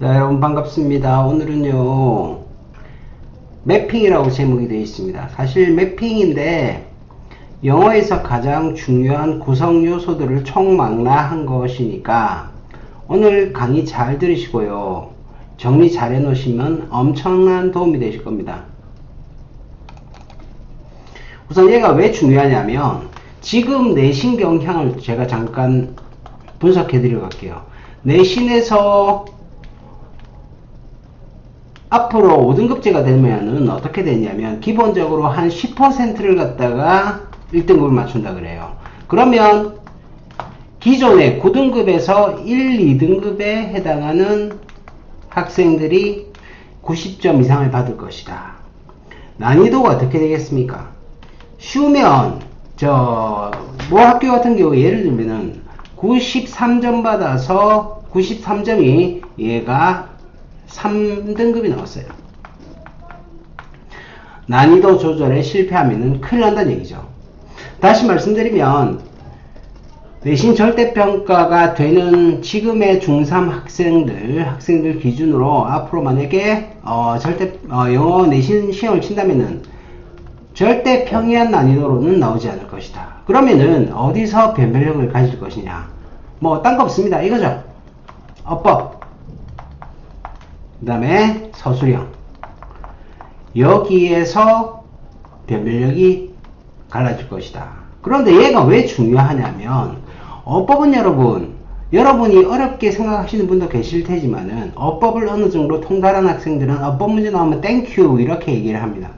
네, 여러분 반갑습니다. 오늘은요 매핑이라고 제목이 되어 있습니다. 사실 매핑인데 영어에서 가장 중요한 구성 요소들을 총망라한 것이니까 오늘 강의 잘 들으시고요 정리 잘 해놓으시면 엄청난 도움이 되실 겁니다. 우선 얘가 왜 중요하냐면 지금 내신 경향을 제가 잠깐 분석해 드리러 갈게요. 내신에서 앞으로 5등급제가 되면은 어떻게 되냐면 기본적으로 한 10%를 갖다가 1등급을 맞춘다 그래요. 그러면 기존의 9등급에서 1, 2등급에 해당하는 학생들이 90점 이상을 받을 것이다. 난이도가 어떻게 되겠습니까? 쉬우면 뭐 학교 같은 경우 예를 들면은 93점 받아서 93점이 얘가 3등급이 나왔어요. 난이도 조절에 실패하면 큰일 난다는 얘기죠. 다시 말씀드리면 내신 절대평가가 되는 지금의 중3 학생들 기준으로 앞으로 만약에 영어 내신 시험을 친다면은 절대 평이한 난이도로는 나오지 않을 것이다. 그러면은 어디서 변별력을 가질 것이냐? 뭐 딴 거 없습니다. 이거죠. 어법, 그 다음에 서술형, 여기에서 변별력이 갈라질 것이다. 그런데 얘가 왜 중요하냐면 어법은 여러분이 어렵게 생각하시는 분도 계실 테지만은 어법을 어느 정도 통달한 학생들은 어법 문제 나오면 땡큐 이렇게 얘기를 합니다.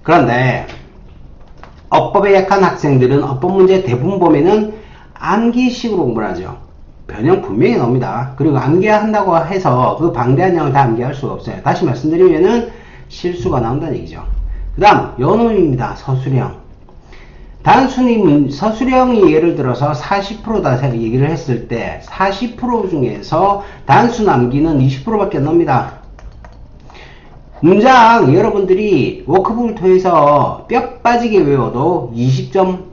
그런데 어법에 약한 학생들은 어법 문제 대부분 보면은 암기식으로 공부를 하죠. 변형 분명히 나옵니다. 그리고 암기한다고 해서 그 방대한 양을 다 암기할 수가 없어요. 다시 말씀드리면은 실수가 나온다는 얘기죠. 그 다음 요놈입니다. 서술형. 단순히 서술형이 예를 들어서 40%다 얘기를 했을 때 40% 중에서 단순 암기는 20%밖에 안 나옵니다. 문장 여러분들이 워크북을 통해서 뼈 빠지게 외워도 20점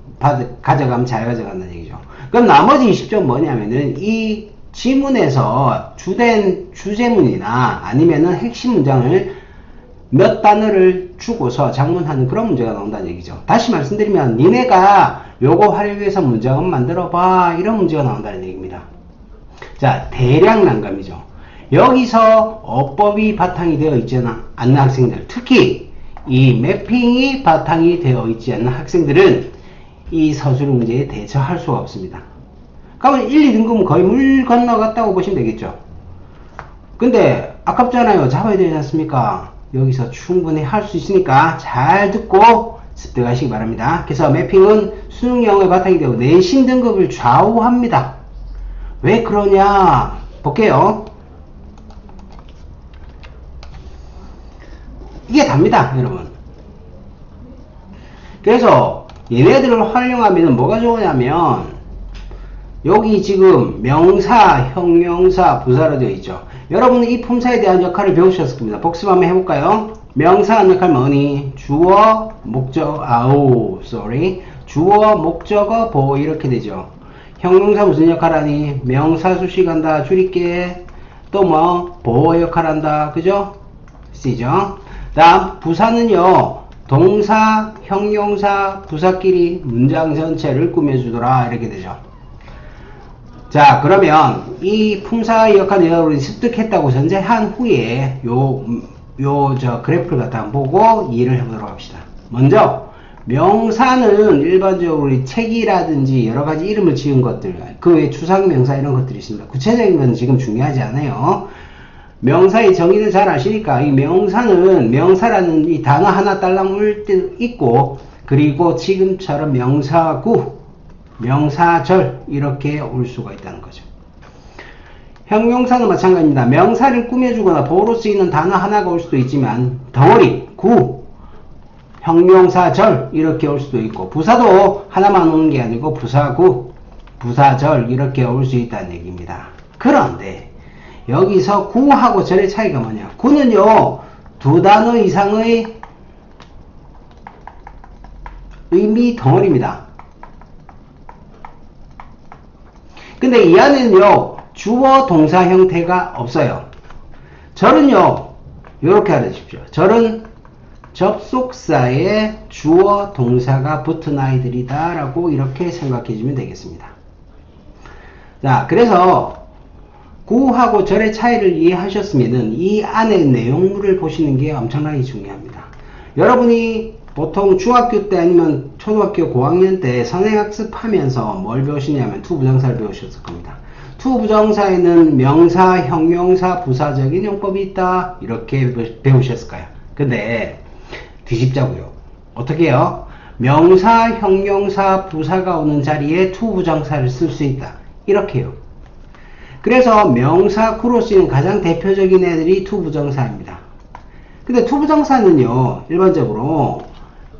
가져가면 잘 가져간다는 얘기죠. 그럼 나머지 20점 뭐냐면은 이 지문에서 주된 주제문이나 아니면은 핵심 문장을 몇 단어를 주고서 작문하는 그런 문제가 나온다는 얘기죠. 다시 말씀드리면 니네가 요거 활용해서 문장은 만들어 봐 이런 문제가 나온다는 얘기입니다. 자, 대량 난감이죠. 여기서 어법이 바탕이 되어 있지 않는 학생들, 특히 이 매핑이 바탕이 되어 있지 않는 학생들은 이 서술 문제에 대처할 수가 없습니다. 그러면 1, 2등급은 거의 물 건너갔다고 보시면 되겠죠. 근데 아깝잖아요. 잡아야 되지 않습니까? 여기서 충분히 할 수 있으니까 잘 듣고 습득하시기 바랍니다. 그래서 매핑은 수능 영어에 바탕이 되고 내신 등급을 좌우합니다. 왜 그러냐 볼게요. 이게 답니다, 여러분. 그래서 얘네들을 활용하면 뭐가 좋으냐면 여기 지금 명사, 형용사, 부사로 되어 있죠. 여러분은 이 품사에 대한 역할을 배우셨을 겁니다. 복습 한번 해볼까요? 명사한 역할 뭐니? 주어, 주어, 목적어, 보어 이렇게 되죠. 형용사 무슨 역할 하니? 명사 수식한다, 줄일게. 또 뭐? 보어 역할 한다, 그죠? 쓰죠. 다음 부사는요. 동사, 형용사, 부사끼리 문장 전체를 꾸며주더라 이렇게 되죠. 자, 그러면 이 품사의 역할을 여러분이 습득했다고 전제한 후에 그래프를 갖다 한번 보고 이해를 해보도록 합시다. 먼저 명사는 일반적으로 책이라든지 여러가지 이름을 지은 것들, 그 외에 추상명사 이런 것들이 있습니다. 구체적인 건 지금 중요하지 않아요. 명사의 정의를 잘 아시니까 이 명사는 명사라는 이 단어 하나 딸랑 올 때 있고, 그리고 지금처럼 명사구, 명사절 이렇게 올 수가 있다는 거죠. 형용사는 마찬가지입니다. 명사를 꾸며주거나 보호로 쓰이는 단어 하나가 올 수도 있지만 덩어리, 구, 형용사절 이렇게 올 수도 있고, 부사도 하나만 오는 게 아니고 부사구, 부사절 이렇게 올 수 있다는 얘기입니다. 그런데 여기서 구하고 절의 차이가 뭐냐? 구는요, 두 단어 이상의 의미 덩어리입니다. 근데 이 안에는요, 주어 동사 형태가 없어요. 절은요, 요렇게 알아주십시오. 절은 접속사에 주어 동사가 붙은 아이들이다 라고 이렇게 생각해 주면 되겠습니다. 자, 그래서 구하고 절의 차이를 이해하셨으면은 이 안에 내용물을 보시는 게 엄청나게 중요합니다. 여러분이 보통 중학교 때 아니면 초등학교 고학년 때 선행학습하면서 뭘 배우시냐면 투부정사를 배우셨을 겁니다. 투부정사에는 명사, 형용사, 부사적인 용법이 있다 이렇게 배우셨을 거예요. 근데 뒤집자고요. 어떻게 해요? 명사, 형용사, 부사가 오는 자리에 투부정사를 쓸 수 있다 이렇게 해요. 그래서 명사, 구로 쓰이는 가장 대표적인 애들이 투부정사입니다. 근데 투부정사는요, 일반적으로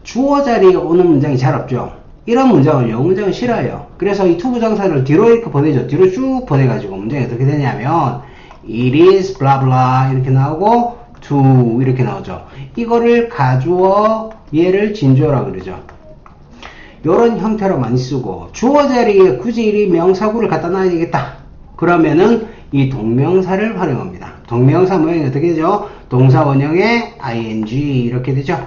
주어 자리에 오는 문장이 잘 없죠. 이런 문장을 영어 문장은 싫어요. 그래서 이 투부정사를 뒤로 이렇게 보내죠. 뒤로 쭉 보내가지고 문장이 어떻게 되냐면 it is blah blah 이렇게 나오고 to 이렇게 나오죠. 이거를 가주어 얘를 진주어라고 그러죠. 요런 형태로 많이 쓰고 주어 자리에 굳이 이 명사구를 갖다 놔야 되겠다. 그러면은 이 동명사를 활용합니다. 동명사 모양이 어떻게 되죠? 동사 원형에 ing 이렇게 되죠.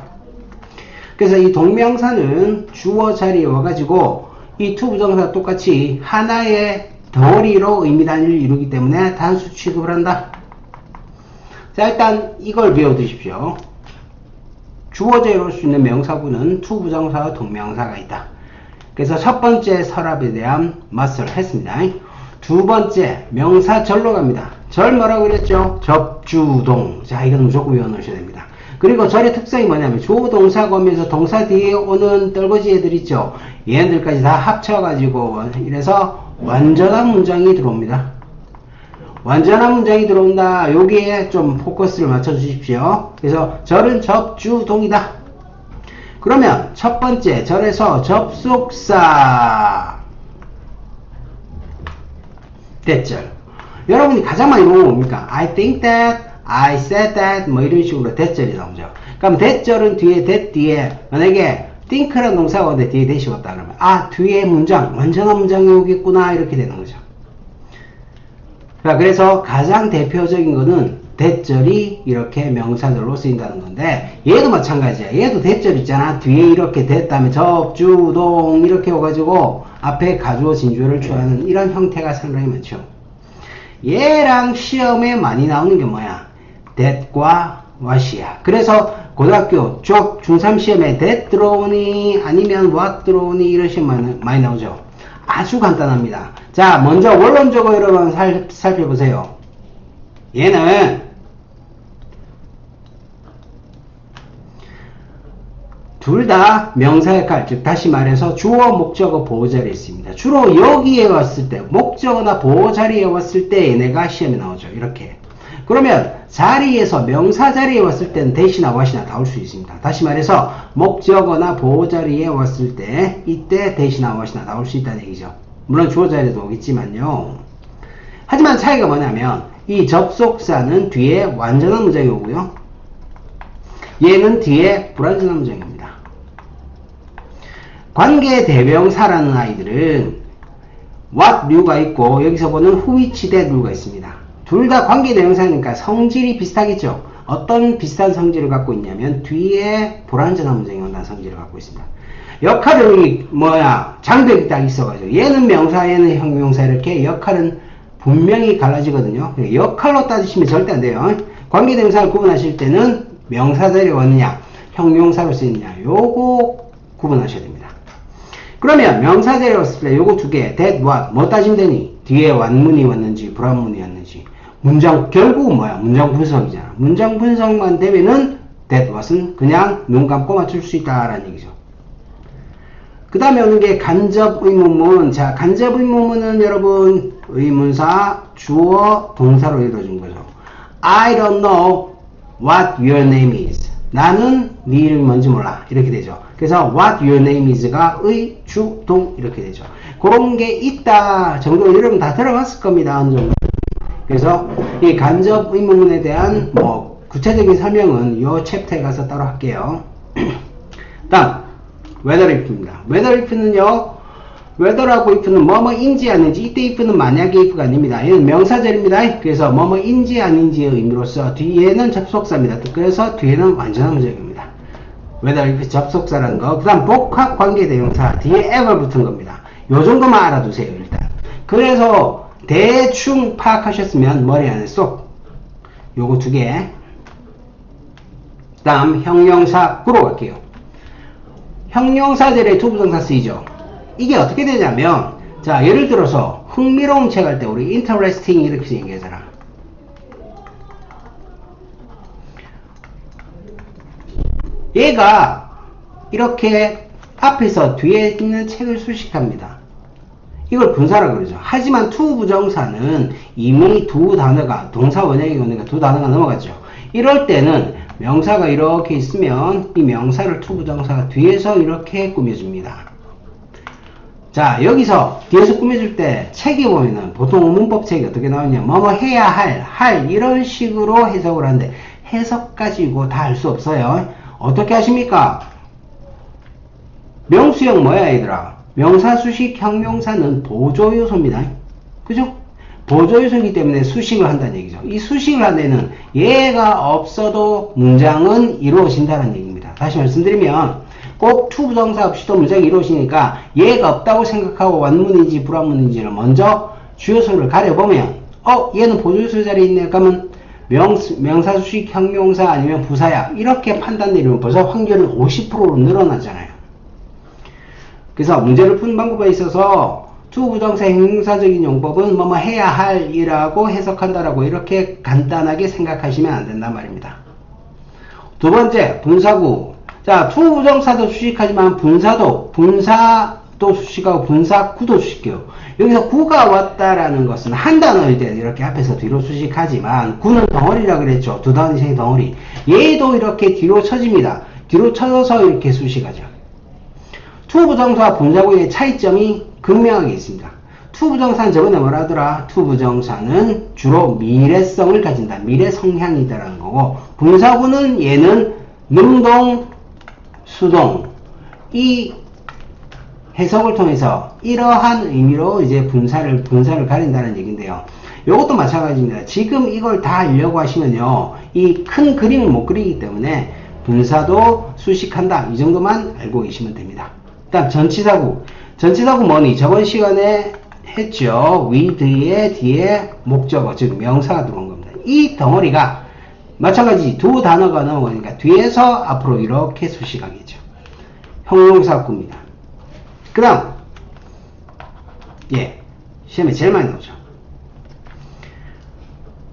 그래서 이 동명사는 주어 자리에 와가지고 이 투부정사 똑같이 하나의 덩어리로 의미 단위를 이루기 때문에 단수 취급을 한다. 자, 일단 이걸 배워두십시오. 주어 자리에 올 수 있는 명사구는 투부정사와 동명사가 있다. 그래서 첫 번째 서랍에 대한 맛을 했습니다. 두 번째 명사절로 갑니다. 절 뭐라고 그랬죠? 접주동. 자, 이건 무조건 외워놓으셔야 됩니다. 그리고 절의 특성이 뭐냐면 조동사가 오면서 동사 뒤에 오는 떨거지 애들 있죠. 얘네들까지 다 합쳐가지고 이래서 완전한 문장이 들어옵니다. 완전한 문장이 들어온다. 여기에 좀 포커스를 맞춰 주십시오. 그래서 절은 접주동이다. 그러면 첫 번째 절에서 접속사 대절. 여러분이 가장 많이 보는 건 뭡니까? I think that, I said that 뭐 이런 식으로 대절이 나오죠. 그럼 대절은 뒤에 that 뒤에 만약에 think라는 동사가 오는데 뒤에 that이 왔다 그러면 아 뒤에 문장 완전한 문장이 오겠구나 이렇게 되는 거죠. 자, 그래서 가장 대표적인 거는 대절이 이렇게 명사절로 쓰인다는 건데 얘도 마찬가지야. 얘도 대절 있잖아. 뒤에 이렇게 됐다면 접주동 이렇게 오가지고 앞에 가주어 진주어를 취하는 이런 형태가 상당히 많죠. 얘랑 시험에 많이 나오는 게 뭐야? that과 what이야. 그래서 고등학교, 중3 시험에 that 들어오니 아니면 what 들어오니 이런 시험 많이 나오죠. 아주 간단합니다. 자, 먼저 원론적으로 여러분 살펴보세요. 얘는 둘 다 명사 역할, 즉 다시 말해서 주어, 목적어, 보호 자리에 있습니다. 주로 여기에 왔을 때, 목적어나 보호 자리에 왔을 때 얘네가 시험에 나오죠. 이렇게. 그러면 자리에서 명사 자리에 왔을 때는 that이나 what이나 나올 수 있습니다. 다시 말해서 목적어나 보호 자리에 왔을 때 이때 that이나 what이나 나올 수 있다는 얘기죠. 물론 주어 자리에도 오겠지만요. 하지만 차이가 뭐냐면 이 접속사는 뒤에 완전한 문장이 오고요. 얘는 뒤에 불완전한 문장입니다. 관계 대명사라는 아이들은 what류가 있고 여기서 보는 which that류가 있습니다. 둘 다 관계 대명사니까 성질이 비슷하겠죠. 어떤 비슷한 성질을 갖고 있냐면 뒤에 불완전한 문장이 온다는 성질을 갖고 있습니다. 역할이 뭐야? 장벽이 딱 있어가지고 얘는 명사 얘는 형용사 이렇게 역할은 분명히 갈라지거든요. 역할로 따지시면 절대 안 돼요. 관계 대명사를 구분하실 때는 명사 자리에 왔느냐 형용사로 쓰이느냐 요거 구분하셔야 됩니다. 그러면 명사 자리에 왔을 때 요거 두 개 that, what 뭐 따지면 되니? 뒤에 완문이 왔는지 불완문이 왔는지 문장 결국은 뭐야? 문장 분석이잖아. 문장 분석만 되면은 that, what은 그냥 눈 감고 맞출 수 있다라는 얘기죠. 그 다음에 오는 게 간접 의문문. 자, 간접 의문문은 여러분 의문사 주어 동사로 이루어진 거죠. I don't know what your name is. 나는 네 이름이 뭔지 몰라. 이렇게 되죠. 그래서 what your name is가 의, 주, 동 이렇게 되죠. 그런 게 있다 정도 여러분 다 들어봤을 겁니다. 어느 정도. 그래서 이 간접 의문문에 대한 뭐 구체적인 설명은 이 챕터에 가서 따로 할게요. 다음 whether if입니다. whether if는요 whether하고 if는 뭐뭐인지 아닌지, 이때 if는 만약의 if가 아닙니다. 얘는 명사절입니다. 그래서 뭐뭐인지 아닌지의 의미로서 뒤에는 접속사입니다. 그래서 뒤에는 완전한 문장입니다. whether if 접속사라는 거. 그 다음 복합 관계대명사 뒤에 ever 붙은 겁니다. 요 정도만 알아두세요. 일단. 그래서 대충 파악하셨으면 머리 안에 쏙 요거 두 개. 그 다음 형용사 구로 갈게요. 형용사절에 투부정사 쓰이죠. 이게 어떻게 되냐면, 자, 예를 들어서 흥미로운 책 할 때 우리 interesting 이렇게 얘기하잖아. 얘가 이렇게 앞에서 뒤에 있는 책을 수식합니다. 이걸 분사라고 그러죠. 하지만 투부정사는 이미 두 단어가, 동사 원형이 오니까 두 단어가 넘어갔죠. 이럴 때는 명사가 이렇게 있으면 이 명사를 투부정사가 뒤에서 이렇게 꾸며줍니다. 자, 여기서 뒤에서 꾸며줄 때 책에 보면은 보통 문법 책이 어떻게 나오냐, 뭐뭐 해야 할 이런 식으로 해석을 하는데 해석 가지고 다 할 수 없어요. 어떻게 하십니까? 명수형 뭐야 얘들아? 명사, 수식, 형용사는 보조요소입니다. 그죠? 보조요소이기 때문에 수식을 한다는 얘기죠. 이 수식을 한 데는 얘가 없어도 문장은 이루어진다는 얘기입니다. 다시 말씀드리면 꼭 투부정사 없이도 문장이 이루어지니까 얘가 없다고 생각하고 완문인지 불완문인지를 먼저 주요소를 가려보면 얘는 보조요소 자리에 있네. 그러면 명사, 수식, 형용사 아니면 부사야. 이렇게 판단 내리면 벌써 확률은 50%로 늘어나잖아요. 그래서 문제를 푸는 방법에 있어서 투부정사 형용사적인 용법은 뭐뭐 해야 할 이라고 해석한다라고 이렇게 간단하게 생각하시면 안 된단 말입니다. 두 번째, 분사구. 자, 투부정사도 수식하지만 분사도 수식하고 분사구도 수식해요. 여기서 구가 왔다라는 것은 한 단어일 때 이렇게 앞에서 뒤로 수식하지만 구는 덩어리라 그랬죠. 두 단어 이상의 덩어리. 얘도 이렇게 뒤로 쳐집니다. 뒤로 쳐서 이렇게 수식하죠. 투부정사와 분사구의 차이점이 극명하게 있습니다. 투부정사는 저번에 뭐라 하더라? 투부정사는 주로 미래성을 가진다. 미래 성향이 있다라는 거고, 분사구는 얘는 능동, 수동, 이 해석을 통해서 이러한 의미로 이제 분사를 가린다는 얘기인데요. 이것도 마찬가지입니다. 지금 이걸 다 알려고 하시면요, 이 큰 그림을 못 그리기 때문에 분사도 수식한다. 이 정도만 알고 계시면 됩니다. 다음 전치사구. 전치사구 뭐니? 저번 시간에 했죠. with의 뒤에 목적어, 즉 명사가 들어온 겁니다. 이 덩어리가 마찬가지 두 단어가 넘어가니까 뒤에서 앞으로 이렇게 수식하겠죠. 형용사구입니다. 그 다음 시험에 제일 많이 나오죠.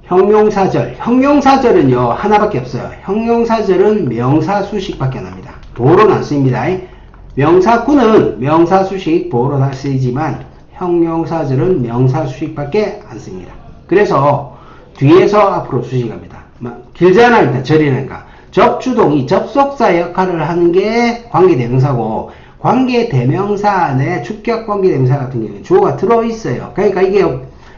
형용사절. 형용사절은요 하나밖에 없어요. 형용사절은 명사 수식밖에 안 합니다. 보호로는 안 쓰입니다. 명사구는 명사 수식 보호로 다 쓰이지만 형용사절은 명사 수식밖에 안 씁니다. 그래서 뒤에서 앞으로 수식합니다. 길잖아. 일단 절이니까 접주동이 접속사 역할을 하는 게 관계대명사고, 관계대명사 안에 주격관계대명사 같은 경우는 주어가 들어있어요. 그러니까 이게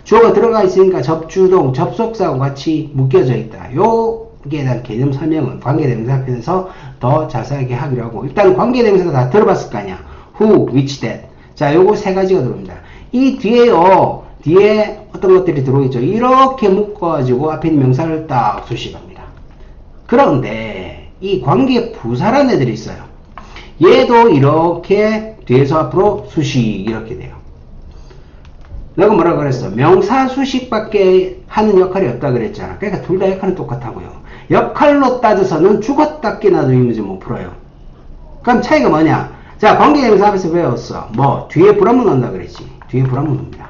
주어가 들어가 있으니까 접주동, 접속사하고 같이 묶여져 있다. 요기에 대한 개념 설명은 관계대명사 편에서 더 자세하게 하기로 하고, 일단 관계대명사가 다 들어봤을 거 아니야. who, which, that. 자, 요거 세 가지가 들어옵니다. 이 뒤에요, 뒤에 어떤 것들이 들어있죠. 이렇게 묶어가지고 앞에 있는 명사를 딱 수식합니다. 그런데 이 관계 부사라는 애들이 있어요. 얘도 이렇게 뒤에서 앞으로 수식 이렇게 돼요. 내가 뭐라 그랬어? 명사 수식밖에 하는 역할이 없다 그랬잖아. 그러니까 둘 다 역할은 똑같다고요. 역할로 따져서는 죽었다 깨나도 이 문제 못 풀어요. 그럼 차이가 뭐냐? 자, 관계대명사 앞에서 배웠어. 뒤에 불합문 온다 그랬지. 뒤에 불합문 옵니다.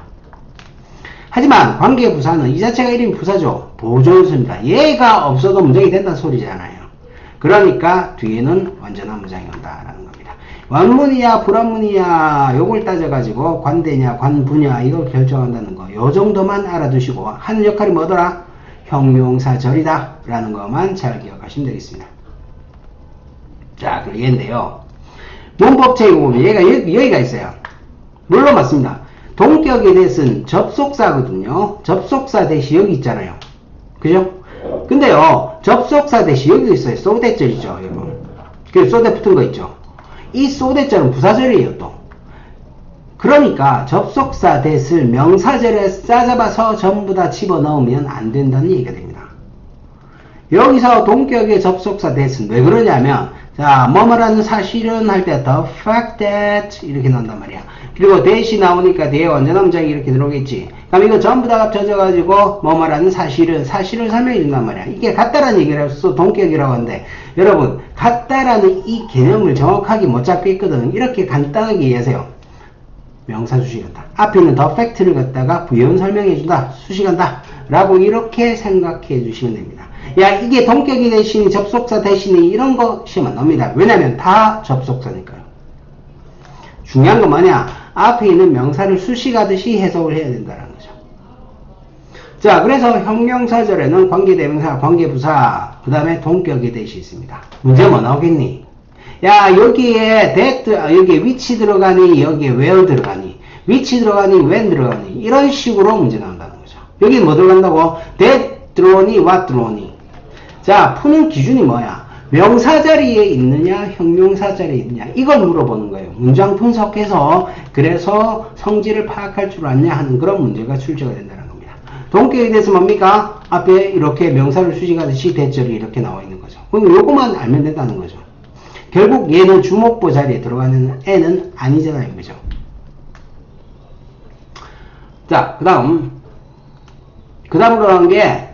하지만 관계부사는 이 자체가 이름이 부사죠. 보조요소입니다. 얘가 없어도 문장이 된다는 소리잖아요. 그러니까 뒤에는 완전한 문장이 온다라는 겁니다. 완문이냐 불완문이냐 요걸 따져가지고 관대냐 관부냐 이걸 결정한다는 거, 요 정도만 알아두시고 하는 역할이 뭐더라? 형용사절이다 라는 것만 잘 기억하시면 되겠습니다. 자, 그럼 얘인데요, 문법책에 보면 얘가 여기가 있어요. 물론 맞습니다. 동격에 대해서는 접속사거든요. 접속사 대시 여기 있잖아요. 그죠? 근데요, 접속사 대시 여기도 있어요. 소대절 있죠, 여러분. 그래서 소대 붙은 거 있죠. 이 소대절은 부사절이에요, 또. 그러니까 접속사 that을 명사절에 싸잡아서 전부 다 집어넣으면 안 된다는 얘기가 됩니다. 여기서 동격의 접속사 that은 왜 그러냐면, 자, 뭐뭐라는 사실은 할 때 the fact that 이렇게 나온단 말이야. 그리고 that이 나오니까 뒤에 원전음장이 이렇게 들어오겠지. 그럼 이거 전부 다 합쳐져가지고 뭐뭐라는 사실을 설명해 준단 말이야. 이게 같다라는 얘기를 해서 동격이라고 하는데, 여러분 같다라는 이 개념을 정확하게 못 잡고 있거든. 이렇게 간단하게 이해하세요. 명사 수식한다. 앞에 있는 the fact를 갖다가 부연 설명해 준다. 수식한다. 라고 이렇게 생각해 주시면 됩니다. 야, 이게 동격이 대신이 접속사 대신이 이런 거 시험 안 나옵니다. 왜냐면 다 접속사니까요. 중요한 건 뭐냐? 앞에 있는 명사를 수식하듯이 해석을 해야 된다는 거죠. 자, 그래서 형용사절에는 관계대명사, 관계부사, 그 다음에 동격의 대시 있습니다. 문제 뭐 나오겠니? 야, 여기에 that, 여기에 which 들어가니, 여기에 where 들어가니, which 들어가니, when 들어가니, 이런 식으로 문제 나온다는 거죠. 여기 뭐 들어간다고? that 들어오니, what 들어오니. 자, 푸는 기준이 뭐야? 명사 자리에 있느냐, 형용사 자리에 있느냐, 이걸 물어보는 거예요. 문장 분석해서, 그래서 성질을 파악할 줄 아냐 하는 그런 문제가 출제가 된다는 겁니다. 동격에 대해서 뭡니까? 앞에 이렇게 명사를 수식하듯이 대절이 이렇게 나와 있는 거죠. 그럼 요거만 알면 된다는 거죠. 결국 얘는 주목보 자리에 들어가는 애는 아니잖아요. 그죠? 자, 그 다음으로 나온 게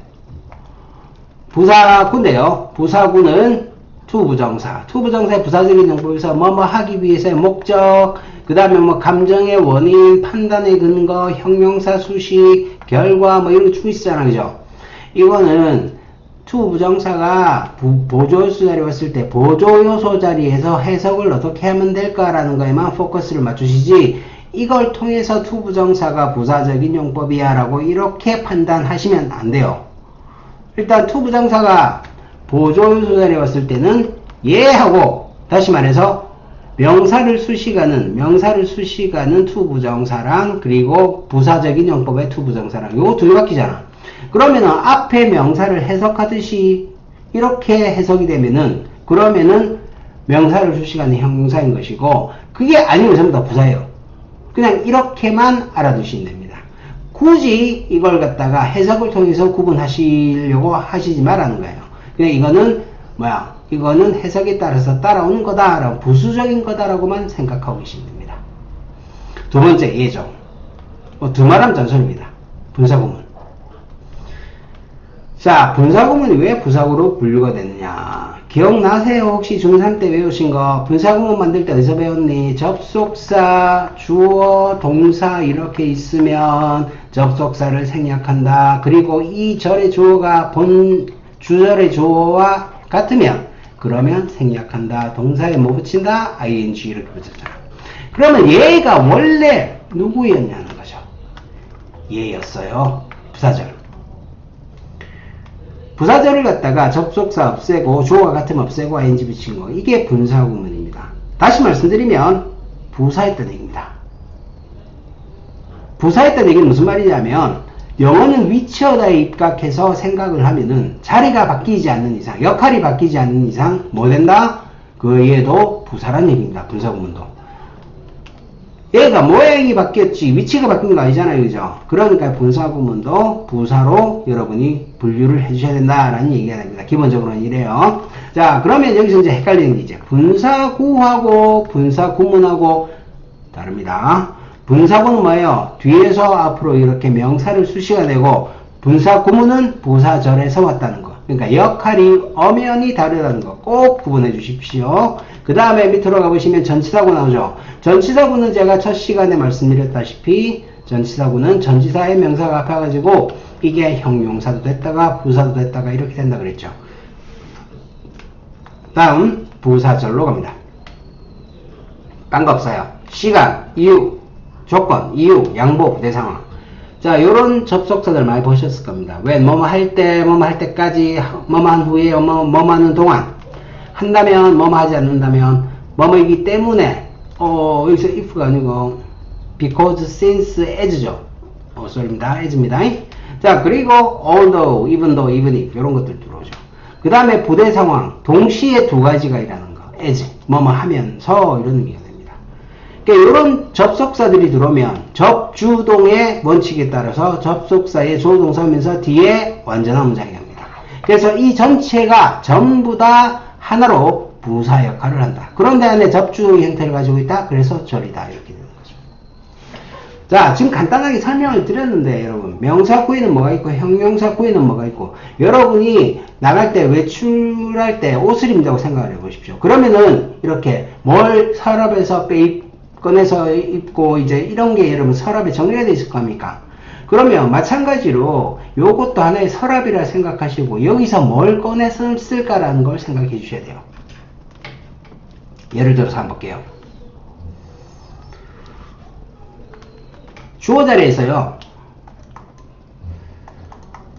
부사구인데요. 부사구는 투부정사. 투부정사의 부사적인 용법에서 뭐뭐 하기 위해서의 목적, 그 다음에 뭐 감정의 원인, 판단의 근거, 형용사 수식, 결과 뭐 이런 거 쭉 있잖아. 그죠? 이거는 투부정사가 보조요소 자리에 왔을 때 보조요소 자리에서 해석을 어떻게 하면 될까라는 거에만 포커스를 맞추시지, 이걸 통해서 투부정사가 부사적인 용법이야 라고 이렇게 판단하시면 안 돼요. 일단 투부정사가 보조요소 자리에 왔을 때는 얘하고 다시 말해서 명사를 수식하는 투부정사랑 그리고 부사적인 용법의 투부정사랑 요거 두 개 바뀌잖아. 그러면은 앞에 명사를 해석하듯이 이렇게 해석이 되면은 그러면은 명사를 수식하는 형용사인 것이고, 그게 아니면 전부 다 부사예요. 그냥 이렇게만 알아두시면 됩니다. 굳이 이걸 갖다가 해석을 통해서 구분하시려고 하시지 말라는 거예요. 그냥 이거는 뭐야? 이거는 해석에 따라서 따라오는 거다라고, 부수적인 거다라고만 생각하고 계시면 됩니다. 두 번째 예정. 두말하면 잔소리입니다. 분사구문. 자, 분사구문이 왜 부사구로 분류가 되느냐? 기억나세요? 혹시 중3 때 외우신 거? 분사구문 만들 때 어디서 배웠니? 접속사, 주어, 동사 이렇게 있으면 접속사를 생략한다. 그리고 이 절의 주어가 본 주절의 주어와 같으면 그러면 생략한다. 동사에 뭐 붙인다? ing 이렇게 붙였잖아. 그러면 얘가 원래 누구였냐는 거죠. 얘였어요. 부사절. 부사절을 갖다가 접속사 없애고 주어가 같으면 없애고 ing 붙인 거, 이게 분사구문입니다. 다시 말씀드리면 부사했다는 얘기입니다. 부사했다는 얘기는 무슨 말이냐면, 영어는 위치어다에 입각해서 생각을 하면은 자리가 바뀌지 않는 이상, 역할이 바뀌지 않는 이상 뭐 된다? 그 얘도 부사란 얘기입니다. 분사구문도. 얘가 모양이 바뀌었지 위치가 바뀐 건 아니잖아요. 그죠? 그러니까 분사구문도 부사로 여러분이 분류를 해주셔야 된다라는 얘기가 됩니다. 기본적으로는 이래요. 자, 그러면 여기서 이제 헷갈리는 게 이제 분사구하고 분사구문하고 다릅니다. 분사구는 뭐예요? 뒤에서 앞으로 이렇게 명사를 수식어내고, 분사구문은 부사절에서 왔다는 거. 그러니까 역할이 엄연히 다르다는 거 꼭 구분해 주십시오. 그 다음에 밑으로 가보시면 전치사구 나오죠. 전치사구는 제가 첫 시간에 말씀드렸다시피 전치사구는 전치사의 명사가 합해가지고 이게 형용사도 됐다가 부사도 됐다가 이렇게 된다 그랬죠. 다음 부사절로 갑니다. 딴 거 없어요. 시간, 이유, 조건, 이유, 양보, 부대 상황. 자, 요런 접속사들 많이 보셨을 겁니다. 왜? 뭐뭐 할 때, 뭐뭐 할 때까지, 뭐뭐 한 후에, 뭐뭐 하는 동안. 한다면, 뭐뭐 하지 않는다면, 뭐뭐이기 때문에, 여기서 if가 아니고, because, since, as죠. sorry입니다. as입니다. 자, 그리고, although, even though, even if, 요런 것들 들어오죠. 그 다음에 부대 상황, 동시에 두 가지가 일하는 거. as, 뭐뭐 하면서, 이런 의미가 됩니다. 그러니까 이런 접속사들이 들어오면 접주동의 원칙에 따라서 접속사의 조동사면서 뒤에 완전한 문장이 됩니다. 그래서 이 전체가 전부 다 하나로 부사 역할을 한다. 그런데 안에 접주동의 형태를 가지고 있다. 그래서 절이다. 이렇게 되는 거죠. 자, 지금 간단하게 설명을 드렸는데 여러분, 명사 구에는 뭐가 있고 형용사 구에는 뭐가 있고, 여러분이 나갈 때 외출할 때 옷을 입는다고 생각을 해보십시오. 그러면은 이렇게 뭘 서랍에서 꺼내서 입고 이제 이런 게 여러분 서랍에 정리가 되어 있을 겁니까? 그러면 마찬가지로 요것도 하나의 서랍이라 생각하시고 여기서 뭘 꺼내서 쓸까라는 걸 생각해 주셔야 돼요. 예를 들어서 한번 볼게요. 주어 자리에서요,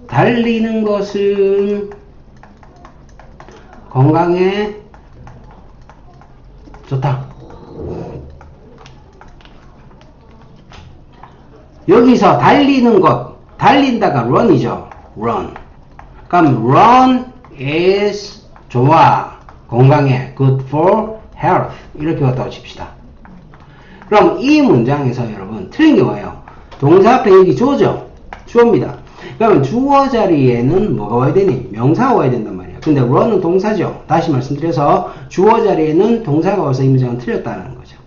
달리는 것은 건강에 좋다. 여기서 달리는 것, 달린다가 run이죠. run. 그럼 run is 좋아, 건강에, good for health. 이렇게 갖다가 칩시다. 그럼 이 문장에서 여러분 틀린 게 뭐예요? 동사 앞에 여기 주어죠? 주어입니다. 그러면 주어 자리에는 뭐가 와야 되니? 명사가 와야 된단 말이에요. 근데 run은 동사죠. 다시 말씀드려서 주어 자리에는 동사가 와서 이 문장은 틀렸다는 거죠.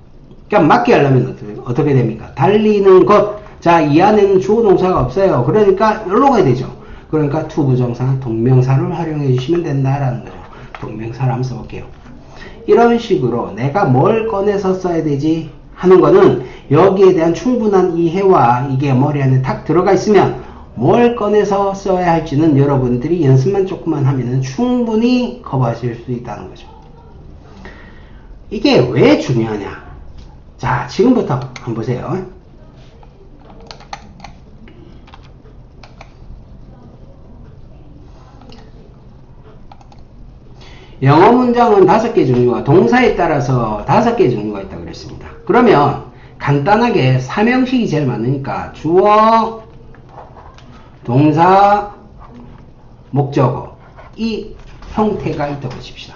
그러니까 맞게 하려면 어떻게 됩니까? 달리는 것. 자, 이 안에는 주어 동사가 없어요. 그러니까 여기로 가야 되죠. 그러니까 투부정사 동명사를 활용해 주시면 된다라는 거죠. 동명사를 한번 써볼게요. 이런 식으로 내가 뭘 꺼내서 써야 되지 하는 거는 여기에 대한 충분한 이해와 이게 머리 안에 탁 들어가 있으면 뭘 꺼내서 써야 할지는 여러분들이 연습만 조금만 하면 충분히 커버하실 수 있다는 거죠. 이게 왜 중요하냐? 자, 지금부터 한번 보세요. 영어 문장은 5개 종류가, 동사에 따라서 5개 종류가 있다고 그랬습니다. 그러면 간단하게 삼형식이 제일 많으니까 주어, 동사, 목적어, 이 형태가 있다고 칩시다.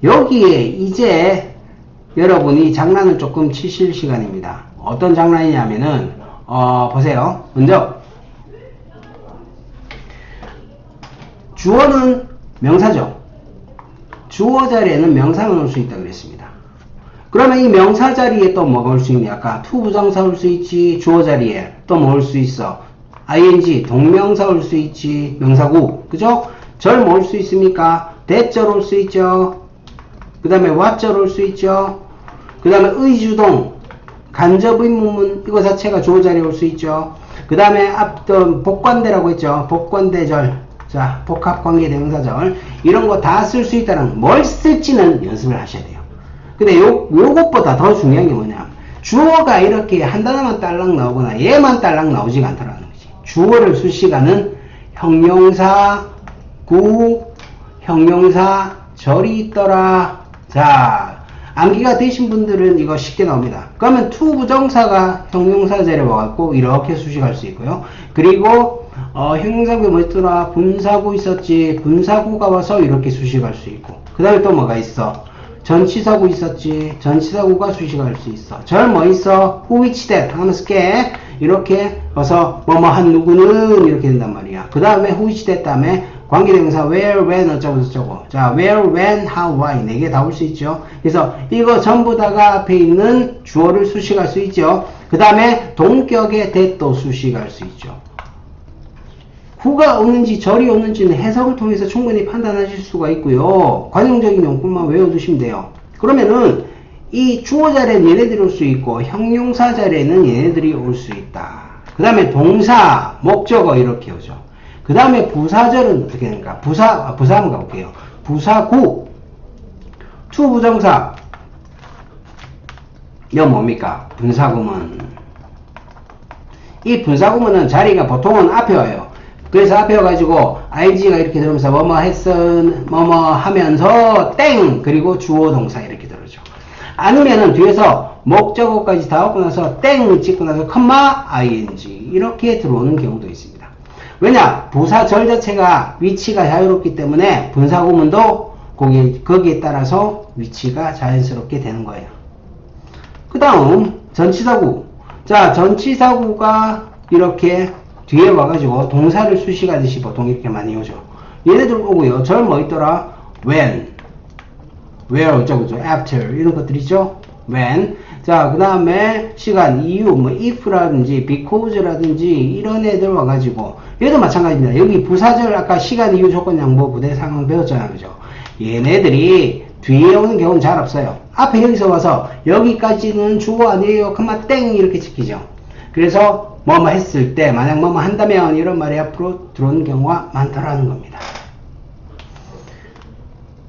여기에 이제 여러분이 장난을 조금 치실 시간입니다. 어떤 장난이냐면은 보세요. 먼저 주어는 명사죠. 주어 자리에는 명사가 올 수 있다고 그랬습니다. 그러면 이 명사 자리에 또 뭐가 올 수 있냐? 아까 투부정사 올 수 있지. 주어 자리에 또 뭐 올 수 있어? ing, 동명사 올 수 있지. 명사구, 그죠? 절 뭐 올 수 있습니까? 대절 올 수 있죠. 그 다음에 what절 올 수 있죠. 그 다음에 의주동, 간접 의문문, 이거 자체가 주어 자리에 올 수 있죠. 그 다음에 앞던 복관대라고 했죠. 복관대절. 자, 복합관계대명사절. 이런 거 다 쓸 수 있다는, 뭘 쓸지는 연습을 하셔야 돼요. 근데 요것보다 더 중요한 게 뭐냐? 주어가 이렇게 한 단어만 딸랑 나오거나 얘만 딸랑 나오지가 않다라는 거지. 주어를 쓸 시간은 형용사, 구, 형용사, 절이 있더라. 자, 암기가 되신 분들은 이거 쉽게 나옵니다. 그러면 투부정사가 형용사 자리에 와갖고 이렇게 수식할 수 있고요. 그리고 형용사구에 뭐 있더라? 분사구 있었지. 분사구가 와서 이렇게 수식할 수 있고. 그 다음에 또 뭐가 있어? 전치사구 있었지. 전치사구가 수식할 수 있어. 절 뭐 있어? who which that 하면 쓸게. 이렇게 와서 뭐뭐 한 누구는 이렇게 된단 말이야. 그 다음에 who which that 다음에 관계대명사 where, when, 어쩌고 저쩌고. 자, where, when, how, why 4개 다 올 수 있죠. 그래서 이거 전부 다가 앞에 있는 주어를 수식할 수 있죠. 그 다음에 동격의 that도 수식할 수 있죠. who가 오는지 절이 오는지는 해석을 통해서 충분히 판단하실 수가 있고요. 관용적인 용법만 외워두시면 돼요. 그러면은 이 주어 자리에는 얘네들이 올 수 있고 형용사 자리에는 얘네들이 올 수 있다. 그 다음에 동사, 목적어 이렇게 오죠. 그 다음에 부사절은 어떻게 되는가? 부사 한번 가볼게요. 부사구, 투부정사. 이건 뭡니까? 분사구문. 이 분사구문은 자리가 보통은 앞에 와요. 그래서 앞에 와가지고 ing가 이렇게 들어오면서 뭐뭐 했은, 뭐뭐 하면서 땡! 그리고 주어 동사 이렇게 들어오죠. 아니면은 뒤에서 목적어까지 다 오고 나서 땡! 찍고 나서 컴마 ing 이렇게 들어오는 경우도 있습니다. 왜냐? 부사절 자체가 위치가 자유롭기 때문에 분사구문도 거기에 따라서 위치가 자연스럽게 되는 거예요. 그 다음 전치사구. 자, 전치사구가 이렇게 뒤에 와가지고 동사를 수식하듯이 보통 이렇게 많이 오죠. 얘네들 오고요. 절 뭐 있더라? when, where 어쩌고저, after 이런 것들이죠. when. 자, 그 다음에 시간, 이유, 뭐 if라든지 because라든지 이런 애들 와가지고 얘도 마찬가지입니다. 여기 부사절 아까 시간, 이유, 조건, 양보, 부대, 상황 배웠잖아요. 그죠? 얘네들이 뒤에 오는 경우는 잘 없어요. 앞에 여기서 와서 여기까지는 주어 아니에요. 그만 땡 이렇게 지키죠. 그래서 뭐뭐 했을 때 만약 뭐뭐 한다면 이런 말이 앞으로 들어오는 경우가 많다라는 겁니다.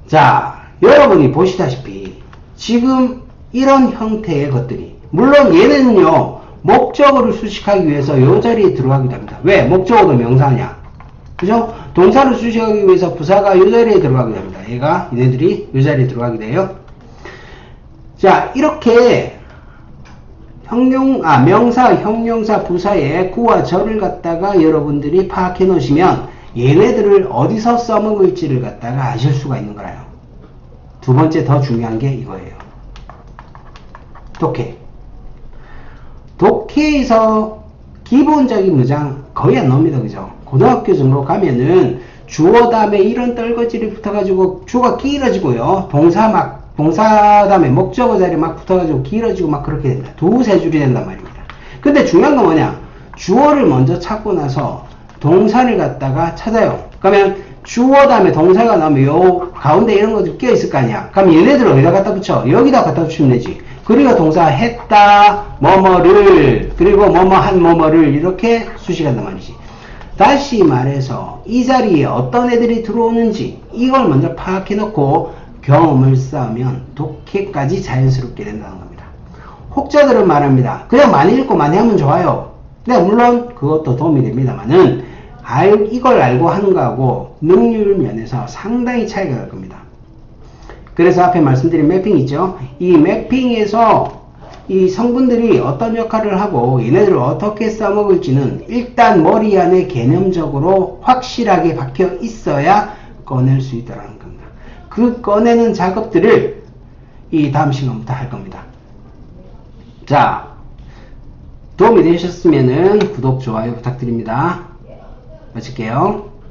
자, 여러분이 보시다시피 지금 이런 형태의 것들이 물론 얘네는요 목적어를 수식하기 위해서 요 자리에 들어가기도 합니다. 왜? 목적어도 명사냐? 그죠? 동사를 수식하기 위해서 부사가 요 자리에 들어가기도 합니다. 얘네들이 요 자리에 들어가게 돼요. 자, 이렇게 명사, 형용사, 부사의 구와 절을 갖다가 여러분들이 파악해 놓으시면 얘네들을 어디서 써먹을지를 갖다가 아실 수가 있는 거라요. 두 번째 더 중요한 게 이거예요. 독해. 독해에서 기본적인 문장 거의 안 나옵니다. 그죠? 고등학교 정도 가면은 주어 다음에 이런 떨거지를 붙어가지고 주어가 길어지고요. 동사 다음에 목적어 자리에 막 붙어가지고 길어지고 막 그렇게 된다. 두세 줄이 된단 말입니다. 근데 중요한 건 뭐냐? 주어를 먼저 찾고 나서 동사를 갖다가 찾아요. 그러면 주어 다음에 동사가 나오면 요 가운데 이런 것들 끼어 있을 거 아니야. 그럼 얘네들을 어디다 갖다 붙여? 여기다 갖다 붙이면 되지. 그리고 동사 했다, 뭐뭐를, 그리고 뭐뭐한 뭐뭐를 이렇게 수식한단 말이지. 다시 말해서 이 자리에 어떤 애들이 들어오는지 이걸 먼저 파악해 놓고 경험을 쌓으면 독해까지 자연스럽게 된다는 겁니다. 혹자들은 말합니다. 그냥 많이 읽고 많이 하면 좋아요. 근데 물론 그것도 도움이 됩니다만은 이걸 알고 하는 거하고 능률 면에서 상당히 차이가 날 겁니다. 그래서 앞에 말씀드린 매핑 있죠. 이 매핑에서 이 성분들이 어떤 역할을 하고 얘네들을 어떻게 써먹을지는 일단 머리 안에 개념적으로 확실하게 박혀 있어야 꺼낼 수 있다는 겁니다. 그 꺼내는 작업들을 이 다음 시간부터 할 겁니다. 자, 도움이 되셨으면 구독, 좋아요 부탁드립니다. 마칠게요.